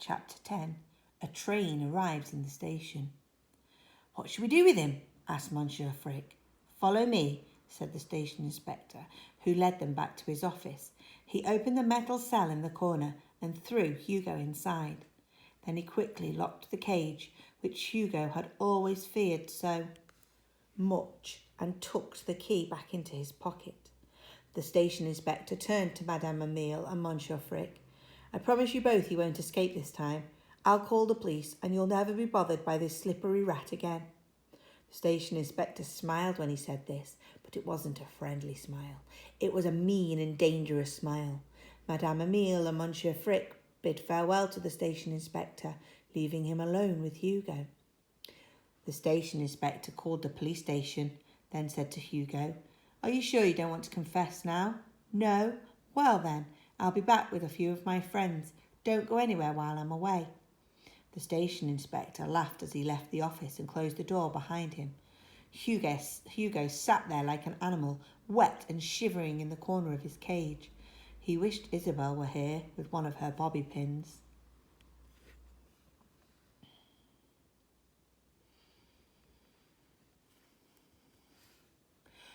Chapter 10. A train arrives in the station. "What shall we do with him?" asked Monsieur Frick. "Follow me," said the station inspector, who led them back to his office. He opened the metal cell in the corner and threw Hugo inside. Then he quickly locked the cage, which Hugo had always feared so much, and tucked the key back into his pocket. The station inspector turned to Madame Emile and Monsieur Frick. "I promise you both he won't escape this time. I'll call the police and you'll never be bothered by this slippery rat again." The station inspector smiled when he said this, but it wasn't a friendly smile. It was a mean and dangerous smile. Madame Emile and Monsieur Frick bid farewell to the station inspector, leaving him alone with Hugo. The station inspector called the police station, then said to Hugo, "Are you sure you don't want to confess now?" "No? Well then, I'll be back with a few of my friends. Don't go anywhere while I'm away." The station inspector laughed as he left the office and closed the door behind him. Hugo sat there like an animal, wet and shivering in the corner of his cage. He wished Isabelle were here with one of her bobby pins.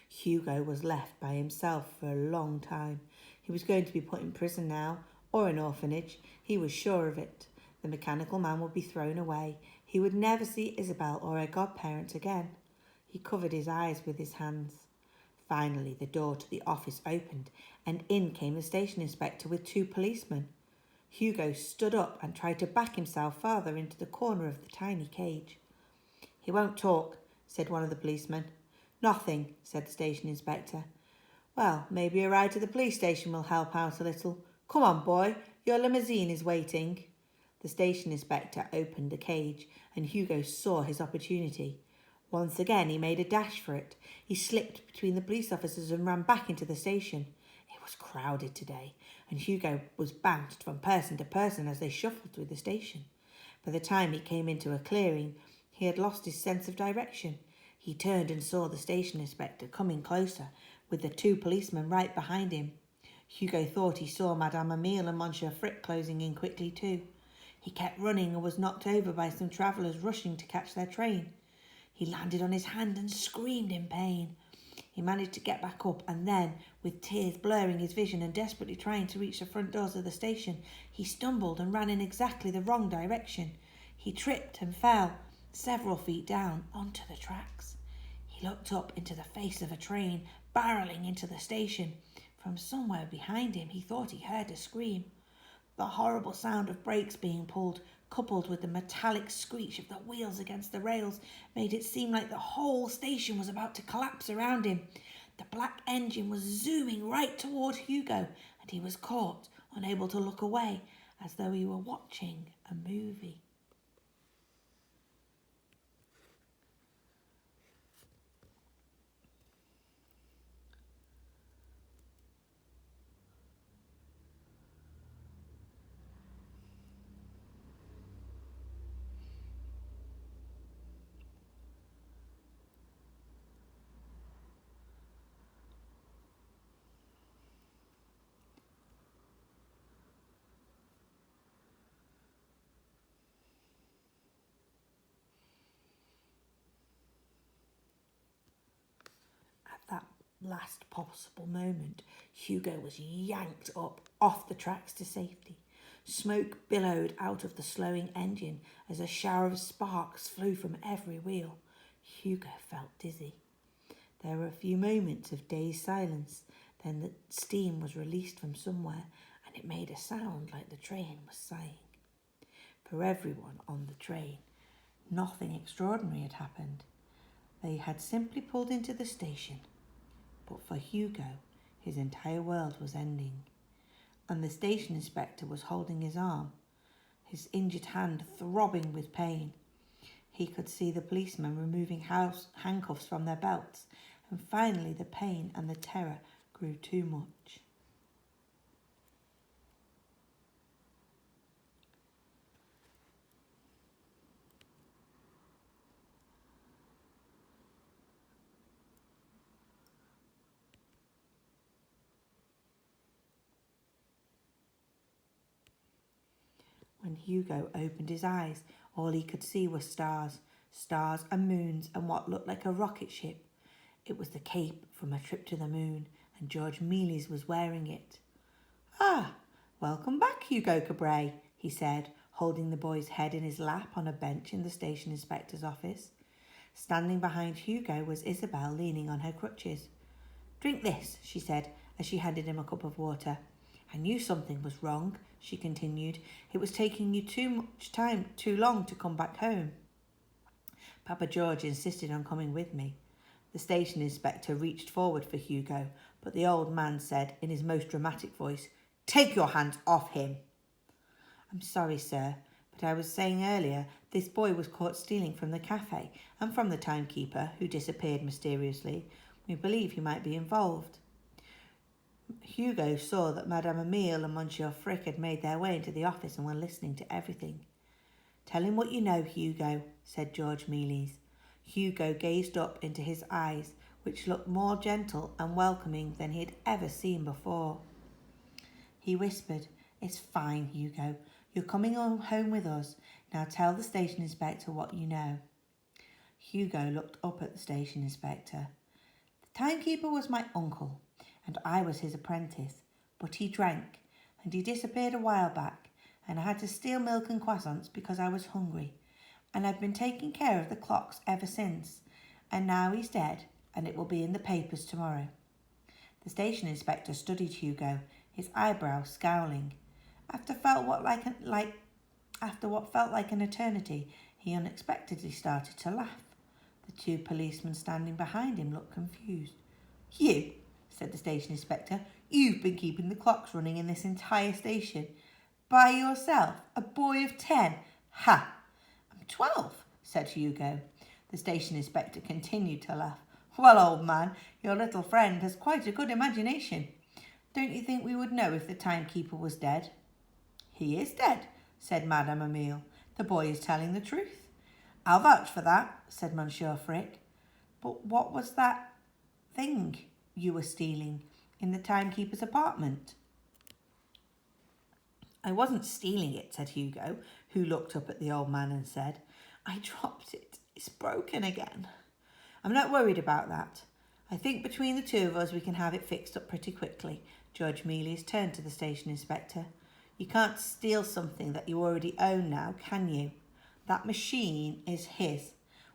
Hugo was left by himself for a long time. He was going to be put in prison now, or an orphanage. He was sure of it. The mechanical man would be thrown away. He would never see Isabelle or her godparents again. He covered his eyes with his hands. Finally, the door to the office opened, and in came the station inspector with 2 policemen. Hugo stood up and tried to back himself farther into the corner of the tiny cage. "He won't talk," said one of the policemen. "Nothing," said the station inspector. "Well, maybe a ride to the police station will help out a little. Come on, boy, your limousine is waiting." The station inspector opened the cage, and Hugo saw his opportunity. Once again he made a dash for it. He slipped between the police officers and ran back into the station. It was crowded today, and Hugo was bounced from person to person as they shuffled through the station. By the time he came into a clearing, he had lost his sense of direction. He turned and saw the station inspector coming closer, with the 2 policemen right behind him. Hugo thought he saw Madame Emile and Monsieur Frick closing in quickly too. He kept running and was knocked over by some travellers rushing to catch their train. He landed on his hand and screamed in pain. He managed to get back up, and then, with tears blurring his vision and desperately trying to reach the front doors of the station, he stumbled and ran in exactly the wrong direction. He tripped and fell several feet down onto the tracks. He looked up into the face of a train barrelling into the station. From somewhere behind him he thought he heard a scream. The horrible sound of brakes being pulled, coupled with the metallic screech of the wheels against the rails, made it seem like the whole station was about to collapse around him. The black engine was zooming right toward Hugo, and he was caught, unable to look away, as though he were watching a movie. At that last possible moment, Hugo was yanked up off the tracks to safety. Smoke billowed out of the slowing engine as a shower of sparks flew from every wheel. Hugo felt dizzy. There were a few moments of dazed silence. Then the steam was released from somewhere, and it made a sound like the train was sighing. For everyone on the train, nothing extraordinary had happened. They had simply pulled into the station. But for Hugo, his entire world was ending. And the station inspector was holding his arm, his injured hand throbbing with pain. He could see the policemen removing handcuffs from their belts, and finally the pain and the terror grew too much. When Hugo opened his eyes, all he could see were stars and moons and what looked like a rocket ship. It was the cape from A Trip to the Moon, and George Mealy's was wearing it. "Ah, welcome back, Hugo Cabret," he said, holding the boy's head in his lap on a bench in the station inspector's office. Standing behind Hugo was Isabel, leaning on her crutches. "Drink this," she said, as she handed him a cup of water. "I knew something was wrong," she continued. "It was taking you too long to come back home. Papa George insisted on coming with me." The station inspector reached forward for Hugo, but the old man said in his most dramatic voice, "Take your hands off him." "I'm sorry, sir, but I was saying earlier, this boy was caught stealing from the cafe and from the timekeeper, who disappeared mysteriously. We believe he might be involved." Hugo saw that Madame Emile and Monsieur Frick had made their way into the office and were listening to everything. "Tell him what you know, Hugo," said George Mealy's. Hugo gazed up into his eyes, which looked more gentle and welcoming than he had ever seen before. He whispered, "It's fine, Hugo. You're coming home with us. Now tell the station inspector what you know." Hugo looked up at the station inspector. "The timekeeper was my uncle, and I was his apprentice, but he drank, and he disappeared a while back, and I had to steal milk and croissants because I was hungry, and I've been taking care of the clocks ever since, and now he's dead, and it will be in the papers tomorrow." The station inspector studied Hugo, his eyebrows scowling. After what felt like an eternity, he unexpectedly started to laugh. The two policemen standing behind him looked confused. "You," said the station inspector, "you've been keeping the clocks running in this entire station. By yourself, a boy of 10. Ha!" "I'm 12, said Hugo. The station inspector continued to laugh. "Well, old man, your little friend has quite a good imagination. Don't you think we would know if the timekeeper was dead?" "He is dead," said Madame Emile. "The boy is telling the truth." "I'll vouch for that," said Monsieur Frick. "But what was that thing you were stealing in the timekeeper's apartment?" "I wasn't stealing it," said Hugo, who looked up at the old man and said, "I dropped it. It's broken again." "I'm not worried about that. I think between the two of us we can have it fixed up pretty quickly." George Mealy's turned to the station inspector. "You can't steal something that you already own now, can you? That machine is his.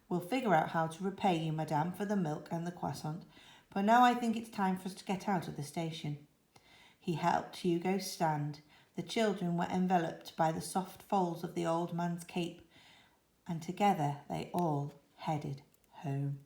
We'll figure out how to repay you, madame, for the milk and the croissant, but now I think it's time for us to get out of the station." He helped Hugo stand. The children were enveloped by the soft folds of the old man's cape, and together they all headed home.